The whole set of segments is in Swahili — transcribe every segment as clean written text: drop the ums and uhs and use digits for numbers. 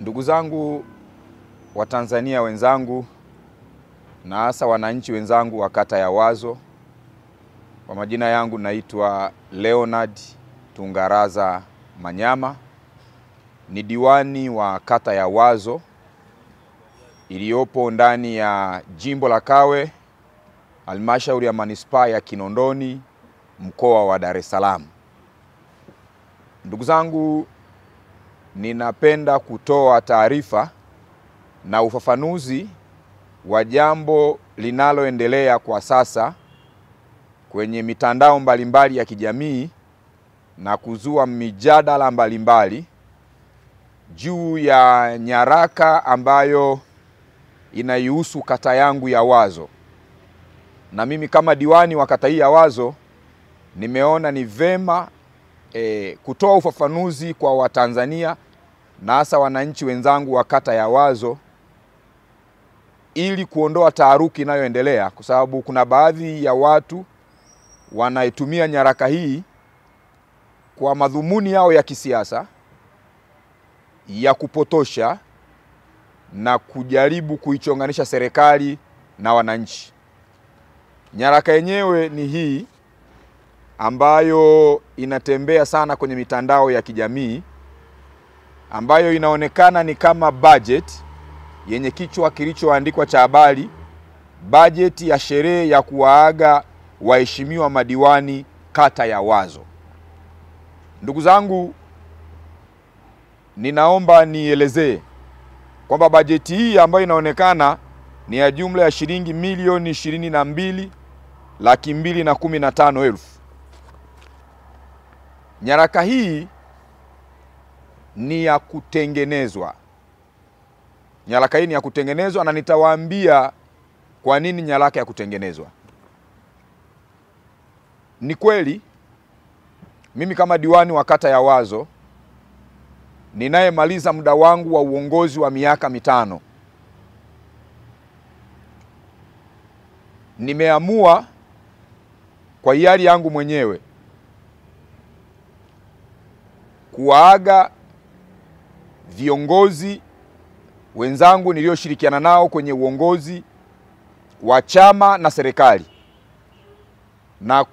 Ndugu zangu wa Tanzania wenzangu na hasa wananchi wenzangu wa kata ya Wazo, kwa majina yangu naitwa Leonard Tungaraza Manyama, ni diwani wa kata ya Wazo iliyopo ndani ya jimbo la Kawe, halmashauri ya manispaa ya Kinondoni, mkoa wa Dar es Salaam. Ndugu zangu, ninapenda kutoa taarifa na ufafanuzi wa jambo linaloendelea kwa sasa kwenye mitandao mbalimbali ya kijamii na kuzua mijadala mbalimbali juu ya nyaraka ambayo inaihusu kata yangu ya Wazo. Na mimi kama diwani wa kata hii ya Wazo nimeona ni vema kutoa ufafanuzi kwa Watanzania na hasa wananchi wenzangu wa kata ya Wazo ili kuondoa taharuki inayoendelea, kwa sababu kuna baadhi ya watu wanaitumia nyaraka hii kwa madhumuni yao ya kisiasa, ya kupotosha na kujaribu kuichonganisha serikali na wananchi. Nyaraka yenyewe ni hii ambayo inatembea sana kwenye mitandao ya kijamii, ambayo inaonekana ni kama budget yenye kichwa kilichoandikwa cha habari, bajeti ya sherehe ya kuwaaga waheshimiwa madiwani kata ya Wazo. Ndugu zangu, ninaomba nielezee kwamba bajeti hii ambayo inaonekana ni ya jumla ya shilingi milioni 22,215,000. Nyaraka hii ni ya kutengenezwa. Nyaraka hii ni ya kutengenezwa na nitawaambia kwa nini nyaraka ya kutengenezwa. Ni kweli mimi kama diwani wa kata ya Wazo ninayemaliza muda wangu wa uongozi wa miaka 5, nimeamua kwa hiari yangu mwenyewe kuwaaga viongozi wenzangu nilioshirikiana nao kwenye uongozi wa chama na serikali, na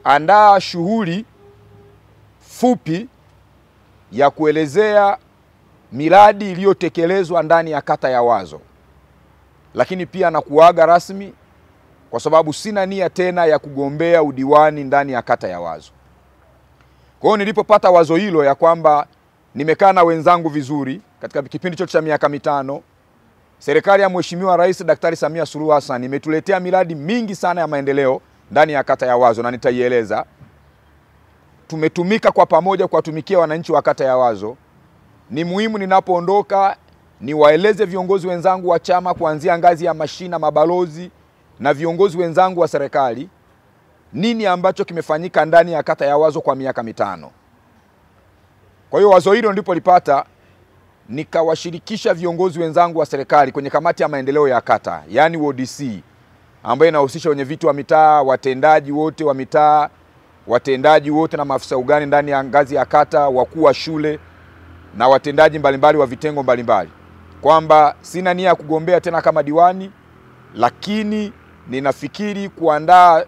kuandaa shughuli fupi ya kuelezea miradi iliyotekelezwa ndani ya kata ya Wazo, lakini pia na kuaga rasmi kwa sababu sina nia tena ya kugombea udiwani ndani ya kata ya Wazo. Kwa hiyo nilipopata wazo hilo ya kwamba nimekaa na wenzangu vizuri katika kipindi chote cha miaka 5, serikali ya Mheshimiwa Rais Daktari Samia Suluhu Hassan imetuletea miradi mingi sana ya maendeleo ndani ya kata ya Wazo, na nitaieleza. Tumetumika kwa pamoja kuwatumikia wananchi wa kata ya Wazo. Ni muhimu ninapoondoka niwaeleze viongozi wenzangu wa chama kuanzia ngazi ya mashina, mabalozi na viongozi wenzangu wa serikali nini ambacho kimefanyika ndani ya kata ya Wazo kwa miaka 5. Kwa hiyo wazo hilo ndipo lipata nikawashirikisha viongozi wenzangu wa serikali kwenye kamati ya maendeleo ya kata, yani WDC, ambayo inahusisha wenye viti wa mitaa, watendaji wote wa mitaa, watendaji wote na maafisa ugani ndani ya ngazi ya kata, wakuu wa shule na watendaji mbalimbali wa vitengo mbalimbali, kwamba sina nia ya kugombea tena kama diwani, lakini ninafikiri kuandaa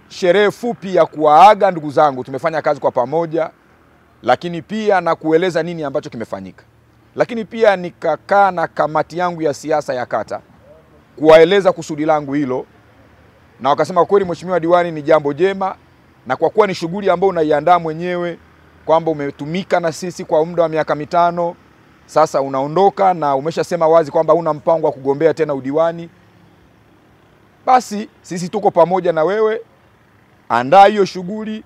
sherehe fupi ya kuwaaga ndugu zangu. Tumefanya kazi kwa pamoja, lakini pia na kueleza nini ambacho kimefanyika. Lakini pia nikakaa na kamati yangu ya siasa ya kata kuwaeleza kusudi langu hilo, na wakasema kweli mheshimiwa diwani, ni jambo jema, na kwa kuwa ni shughuli ambayo unaiandaa mwenyewe, kwamba umetumika na sisi kwa muda wa miaka 5, sasa unaondoka na umeshasema wazi kwamba una mpango wa kugombea tena udiwani, basi sisi tuko pamoja na wewe, andaa hiyo shughuli,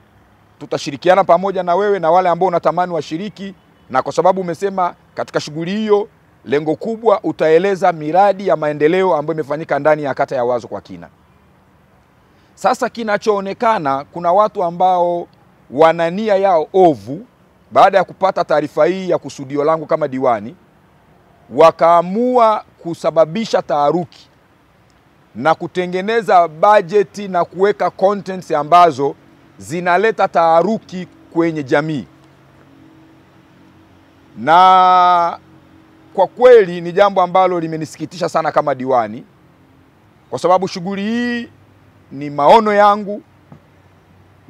tutashirikiana pamoja na wewe na wale ambao unatamani washiriki. Na kwa sababu umesema katika shughuli hiyo lengo kubwa utaeleza miradi ya maendeleo ambayo imefanyika ndani ya kata ya Wazo kwa kina. Sasa kinachoonekana, kuna watu ambao wana nia yao ovu, baada ya kupata taarifa hii ya kusudio langu kama diwani, wakaamua kusababisha taharuki na kutengeneza bajeti na kuweka contents ambazo zinaleta taharuki kwenye jamii. na kwa kweli ni jambo ambalo limenisikitisha sana kama diwani, kwa sababu shughuli hii ni maono yangu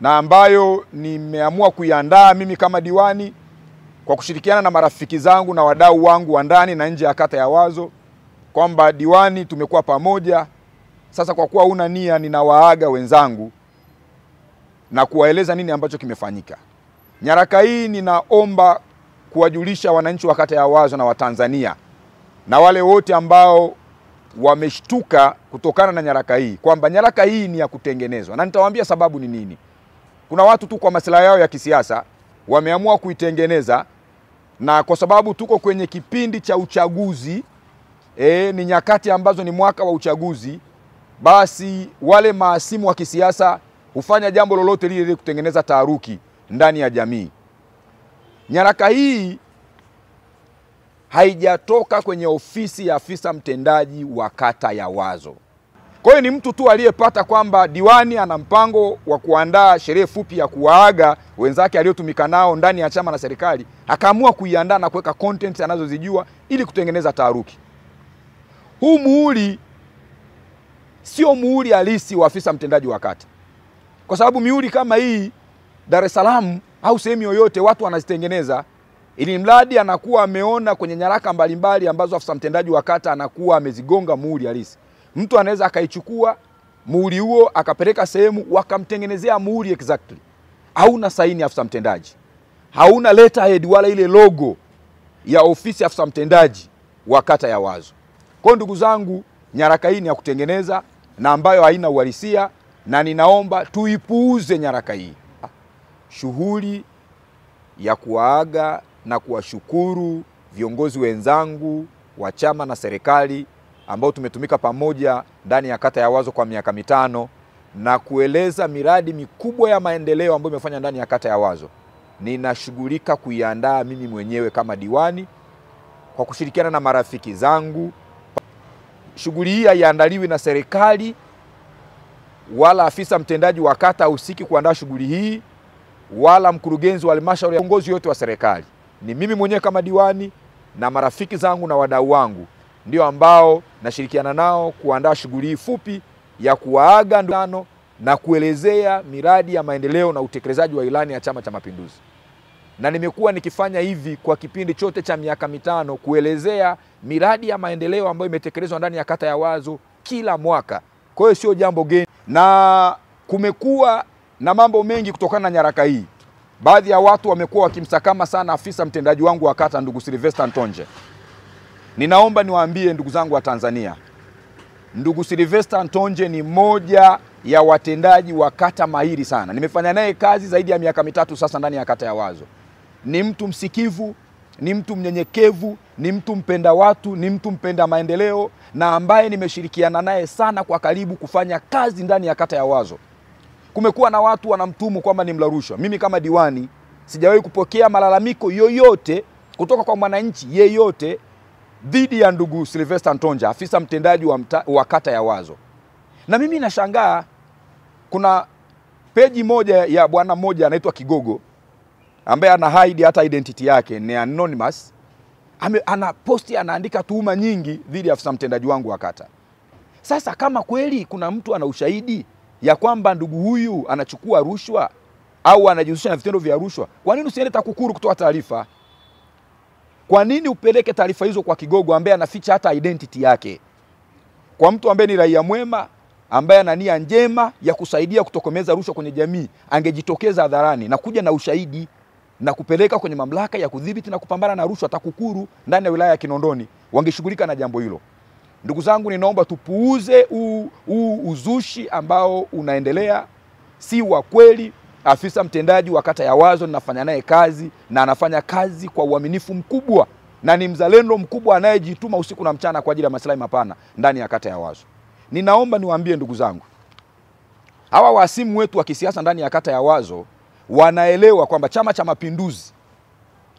na ambayo nimeamua kuiandaa mimi kama diwani kwa kushirikiana na marafiki zangu na wadau wangu wa ndani na nje ya kata ya Wazo, kwamba diwani tumekuwa pamoja. Sasa kwa kuwa una nia, ninawaaga wenzangu na kuwaeleza nini ambacho kimefanyika. Nyaraka hii ninaomba kuwajulisha wananchi wa kata ya Wazo na Watanzania na wale wote ambao wameshtuka kutokana na nyaraka hii, kwamba nyaraka hii ni ya kutengenezwa, na nitawaambia sababu ni nini. Kuna watu tu kwa maslahi yao ya kisiasa wameamua kuitengeneza, na kwa sababu tuko kwenye kipindi cha uchaguzi, ni nyakati ambazo ni mwaka wa uchaguzi, basi wale maasimu wa kisiasa hufanya jambo lolote lile ili kutengeneza taharuki ndani ya jamii. Nyaraka hii haijatoka kwenye ofisi ya afisa mtendaji wa kata ya Wazo. Kwa hiyo ni mtu tu aliyepata kwamba diwani ana mpango wa kuandaa sherehe fupi ya kuwaaga wenzake aliotumika nao ndani ya chama na serikali, akaamua kuiandaa na kuweka content anazozijua ili kutengeneza taharuki. Huu muhuri sio muhuri halisi wa afisa mtendaji wa kata, kwa sababu mihuri kama hii Dar es Salaam au sehemu yoyote watu wanazitengeneza, ili mradi anakuwa ameona kwenye nyaraka mbalimbali ambazo afisa mtendaji wa kata anakuwa amezigonga muhuri halisi. Mtu anaweza akaichukua muhuri huo akapeleka sehemu wakamtengenezea muhuri exactly. Hauna saini afisa mtendaji, hauna letterhead wala ile logo ya ofisi afisa mtendaji wa kata ya Wazo. Kwa ndugu zangu, nyaraka hii ni ya kutengeneza na ambayo haina uhalisia, na ninaomba tuipuuze nyaraka hii. Shughuli ya kuwaaga na kuwashukuru viongozi wenzangu wa chama na serikali ambao tumetumika pamoja ndani ya kata ya Wazo kwa miaka 5 na kueleza miradi mikubwa ya maendeleo ambayo imefanya ndani ya kata ya Wazo, ninashughulika kuiandaa mimi mwenyewe kama diwani kwa kushirikiana na marafiki zangu. Shughuli hii haiandaliwi na serikali wala afisa mtendaji wa kata husiki kuandaa shughuli hii, wala mkurugenzi wa halmashauri, viongozi yote wa serikali. Ni mimi mwenyewe kama diwani na marafiki zangu na wadau wangu ndio ambao nashirikiana nao kuandaa shughuli hii fupi ya kuwaaga ndano na kuelezea miradi ya maendeleo na utekelezaji wa ilani ya Chama cha Mapinduzi. Na nimekuwa nikifanya hivi kwa kipindi chote cha miaka 5, kuelezea miradi ya maendeleo ambayo imetekelezwa ndani ya kata ya Wazo kila mwaka. Kwa hiyo sio jambo geni, na kumekuwa na mambo mengi kutokana na nyaraka hii. Baadhi ya watu wamekuwa wakimsakama sana afisa mtendaji wangu wa kata, ndugu Sylvester Ntonje. Ninaomba niwaambie ndugu zangu wa Tanzania, ndugu Sylvester Ntonje ni moja ya watendaji wa kata mahiri sana. Nimefanya naye kazi zaidi ya miaka 3 sasa ndani ya kata ya Wazo. Ni mtu msikivu, ni mtu mnyenyekevu, ni mtu mpenda watu, ni mtu mpenda maendeleo, na ambaye nimeshirikiana naye sana kwa karibu kufanya kazi ndani ya kata ya Wazo. Kumekuwa na watu wanamtumu kwamba ni mla rushwa. Mimi kama diwani sijawahi kupokea malalamiko yoyote kutoka kwa mwananchi yeyote dhidi ya ndugu Sylvester Ntonje, afisa mtendaji wa kata ya Wazo. Na mimi nashangaa, kuna peji moja ya bwana mmoja anaitwa Kigogo ambaye ana hide hata identity yake, ni anonymous. Ana posti, anaandika tuhuma nyingi dhidi ya afisa mtendaji wangu wa kata. Sasa kama kweli kuna mtu ana ushahidi ya kwamba ndugu huyu anachukua rushwa au anajihusisha na vitendo vya rushwa, kwa nini usiende TAKUKURU kutoa taarifa? Kwa nini upeleke taarifa hizo kwa Kigogo ambaye anaficha hata identity yake? Kwa mtu ambaye ni raia mwema, ambaye ana nia njema ya kusaidia kutokomeza rushwa kwenye jamii, angejitokeza hadharani na kuja na ushahidi na kupeleka kwenye mamlaka ya kudhibiti na kupambana na rushwa TAKUKURU ndani ya wilaya ya Kinondoni, wangeshughulika na jambo hilo. Ndugu zangu, ninaomba tupuuze uzushi ambao unaendelea, si wa kweli. Afisa mtendaji wa kata ya Wazo ninafanya naye kazi na anafanya kazi kwa uaminifu mkubwa, na ni mzalendo mkubwa anayejituma usiku na mchana kwa ajili ya maslahi mapana ndani ya kata ya Wazo. Ninaomba niwaambie ndugu zangu, hawa wasimu wetu wa kisiasa ndani ya kata ya Wazo wanaelewa kwamba Chama cha Mapinduzi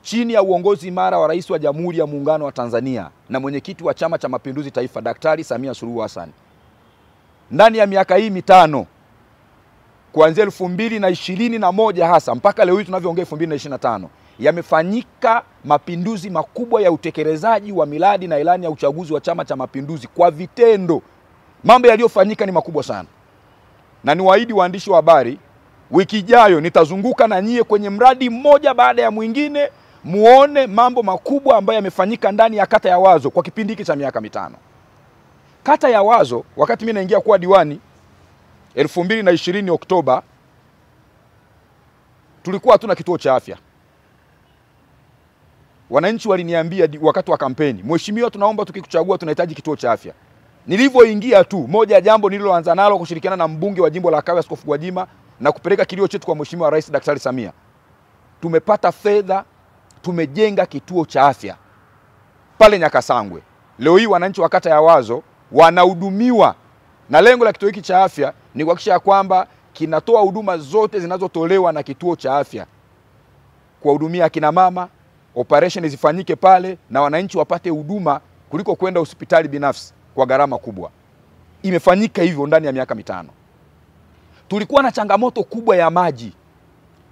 chini ya uongozi imara wa Rais wa Jamhuri ya Muungano wa Tanzania na mwenyekiti wa Chama cha Mapinduzi Taifa, Daktari Samia Suluhu Hassan, ndani ya miaka hii 5 kuanzia 2021 hasa mpaka leo hii tunavyoongea 2025, yamefanyika mapinduzi makubwa ya utekelezaji wa miradi na ilani ya uchaguzi wa Chama cha Mapinduzi kwa vitendo. Mambo yaliyofanyika ni makubwa sana. Na niwaahidi waandishi wa habari, wiki ijayo nitazunguka na nyie kwenye mradi mmoja baada ya mwingine, muone mambo makubwa ambayo yamefanyika ndani ya kata ya Wazo kwa kipindi hiki cha miaka mitano. Kata ya Wazo, wakati mimi naingia kuwa diwani 2020 Oktoba, tulikuwa hatuna kituo cha afya. Wananchi waliniambia wakati wa kampeni, "Mheshimiwa, tunaomba tukikuchagua tunahitaji kituo cha afya." Nilivyoingia tu, moja ya jambo nililoanza nalo kushirikiana na mbunge wa jimbo la Kawe Askofu Gwajima na kupeleka kilio chetu kwa Mheshimiwa Rais Daktari Samia. Tumepata fedha, tumejenga kituo cha afya pale Nyakasangwe. Leo hii wananchi wa kata ya Wazo wanahudumiwa, na lengo la kituo hiki cha afya ni kuhakikisha kwamba kinatoa huduma zote zinazotolewa na kituo cha afya. Kuwahudumia akina mama, operation zifanyike pale na wananchi wapate huduma kuliko kwenda hospitali binafsi kwa gharama kubwa. Imefanyika hivyo ndani ya miaka mitano. Tulikuwa na changamoto kubwa ya maji.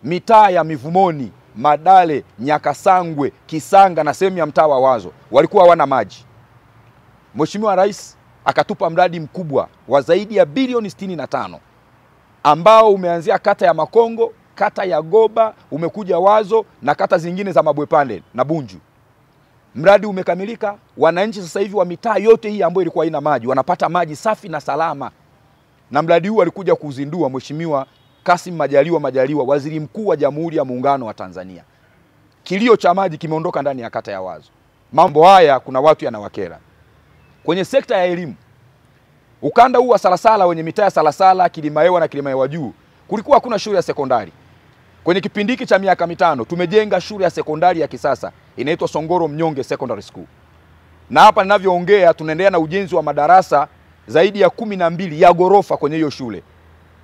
Mitaa ya Mivumoni, Madale, Nyakasangwe, Kisanga na sehemu ya mtaa wa Wazo walikuwa hawana maji. Mheshimiwa Rais akatupa mradi mkubwa wa zaidi ya bilioni 65 ambao umeanzia kata ya Makongo, kata ya Goba, umekuja Wazo na kata zingine za Mabwepande na Bunju. Mradi umekamilika, wananchi sasa hivi wa mitaa yote hii ambayo ilikuwa haina maji wanapata maji safi na salama. Na mradi huu alikuja kuzindua Mheshimiwa Kassim Majaliwa, Waziri Mkuu wa Jamhuri ya Muungano wa Tanzania. Kilio cha maji kimeondoka ndani ya kata ya Wazo. Mambo haya kuna watu yanawakera. Kwenye sekta ya elimu, ukanda huu wa Salasala wenye mitaa ya Salasala, Kilimahewa na Kilimahewa Juu, kulikuwa hakuna shule ya sekondari. Kwenye kipindi hiki cha miaka mitano tumejenga shule ya sekondari ya kisasa inaitwa Songoro Mnyonge Secondary School. Na hapa ninavyoongea tunaendelea na ujenzi wa madarasa zaidi ya 12 ya gorofa kwenye hiyo shule.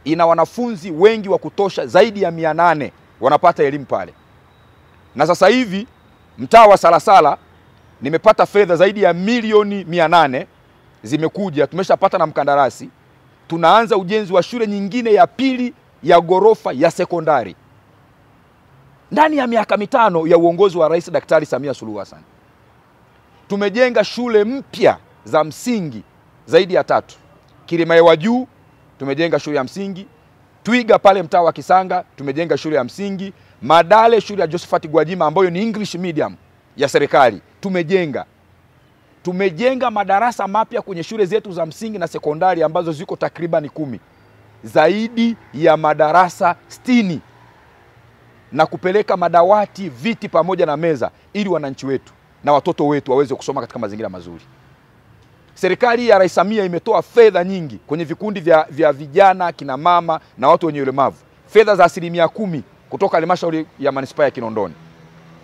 Ina wanafunzi wengi wa kutosha, zaidi ya 800 wanapata elimu pale. Na sasa hivi mtaa wa Salasala nimepata fedha zaidi ya milioni 800 zimekuja, tumeshapata na mkandarasi. Tunaanza ujenzi wa shule nyingine ya pili ya gorofa ya sekondari ndani ya miaka mitano ya uongozi wa Rais Daktari Samia Suluhu Hassan. Tumejenga shule mpya za msingi zaidi ya 3. Kilimahewa Juu tumejenga shule ya msingi, Twiga pale mtaa wa Kisanga tumejenga shule ya msingi, Madale shule ya Josephat Gwajima ambayo ni English medium ya serikali tumejenga madarasa mapya kwenye shule zetu za msingi na sekondari ambazo ziko takriban 10. Zaidi ya madarasa 60 na kupeleka madawati, viti pamoja na meza ili wananchi wetu na watoto wetu waweze kusoma katika mazingira mazuri. Serikali ya Rais Samia imetoa fedha nyingi kwenye vikundi vya vijana, kina mama na watu wenye ulemavu. Fedha za 10% kutoka halmashauri ya manispaa ya Kinondoni.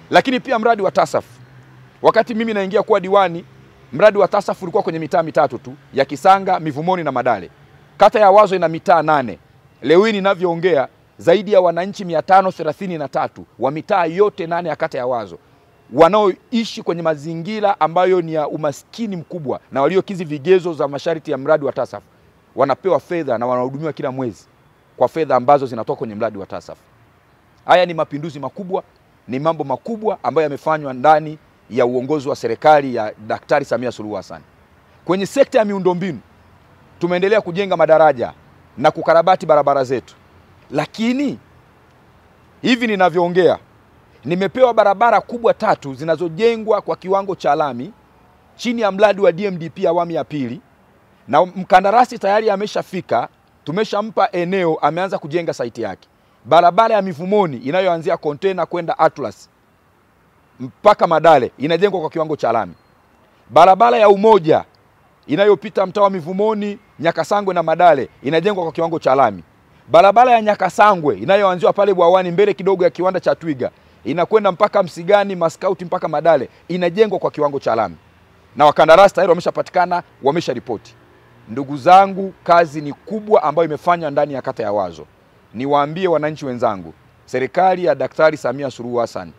Lakini pia mradi wa TASAF. Wakati mimi naingia kuwa diwani, mradi wa TASAF ulikuwa kwenye mitaa 3 tu, ya Kisanga, Mivumoni na Madale. Kata ya Wazo ina mitaa 8. Leo hii ninavyoongea zaidi ya wananchi 533 wa mitaa yote 8 ya kata ya Wazo wanaoishi kwenye mazingira ambayo ni ya umaskini mkubwa na waliokizi vigezo za masharti ya mradi wa TASAF wanapewa fedha na wanahudumiwa kila mwezi kwa fedha ambazo zinatoka kwenye mradi wa TASAF. Haya ni mapinduzi makubwa, ni mambo makubwa ambayo yamefanywa ndani ya uongozi wa serikali ya Daktari Samia Suluhu Hassan. Kwenye sekta ya miundombinu tumeendelea kujenga madaraja na kukarabati barabara zetu. Lakini hivi ninavyoongea nimepewa barabara kubwa 3 zinazojengwa kwa kiwango cha lami chini ya mradi wa DMDP awamu ya pili, na mkandarasi tayari ameshafika, tumeshampa eneo, ameanza kujenga site yake. Barabara ya Mivumoni inayoanzia container kwenda Atlas mpaka Madale inajengwa kwa kiwango cha lami. Barabara ya Umoja inayopita mtaa wa Mivumoni, Nyakasangwe na Madale inajengwa kwa kiwango cha lami. Barabara ya Nyakasangwe inayoanzia pale Bwawani mbele kidogo ya kiwanda cha Twiga inakwenda mpaka Msigani, Maskauti mpaka Madale inajengwa kwa kiwango cha lami. Na wakandarasi tayari wameshapatikana, wamesharipoti. Ndugu zangu, kazi ni kubwa ambayo imefanywa ndani ya kata ya Wazo. Niwaambie wananchi wenzangu, serikali ya Daktari Samia Suluhu Hassan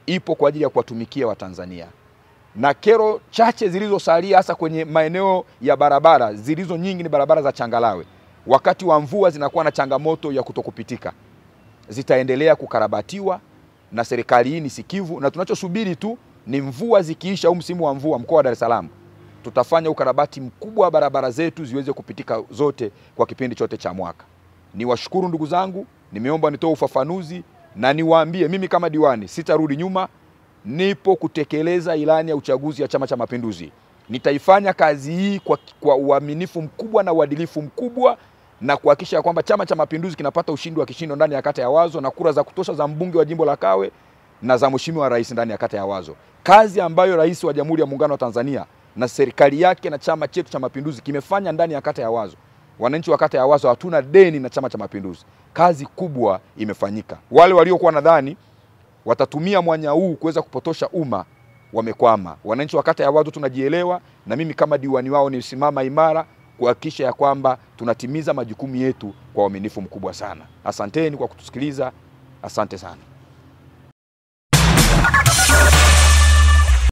ipo kwa ajili ya kuwatumikia Watanzania. Na kero chache zilizosalia hasa kwenye maeneo ya barabara, zilizo nyingi ni barabara za changalawe. wakati wa mvua zinakuwa na changamoto ya kutokupitika, zitaendelea kukarabatiwa na serikali hii ni sikivu, na tunachosubiri tu ni mvua zikiisha, au msimu wa mvua mkoa wa Dar es Salaam tutafanya ukarabati mkubwa wa barabara zetu ziweze kupitika zote kwa kipindi chote cha mwaka. Niwashukuru ndugu zangu, nimeomba nitoe ufafanuzi na niwaambie mimi kama diwani sitarudi nyuma, nipo kutekeleza ilani ya uchaguzi ya Chama cha Mapinduzi. Nitaifanya kazi hii kwa uaminifu mkubwa na uadilifu mkubwa, na kuhakikisha kwamba Chama cha Mapinduzi kinapata ushindi wa kishindo ndani ya kata ya Wazo na kura za kutosha za mbunge wa jimbo la Kawe na za mheshimiwa rais ndani ya kata ya Wazo. Kazi ambayo Rais wa Jamhuri ya Muungano wa Tanzania na serikali yake na chama chetu cha Mapinduzi kimefanya ndani ya kata ya Wazo. Wananchi wa kata ya Wazo hatuna deni na Chama cha Mapinduzi. Kazi kubwa imefanyika. Wale waliokuwa nadhani watatumia mwanya huu kuweza kupotosha umma wamekwama. Wananchi wa kata ya Wazo tunajielewa, na mimi kama diwani wao nisimama imara kuhakikisha ya kwamba tunatimiza majukumu yetu kwa uaminifu mkubwa sana. Asanteni kwa kutusikiliza. Asante sana.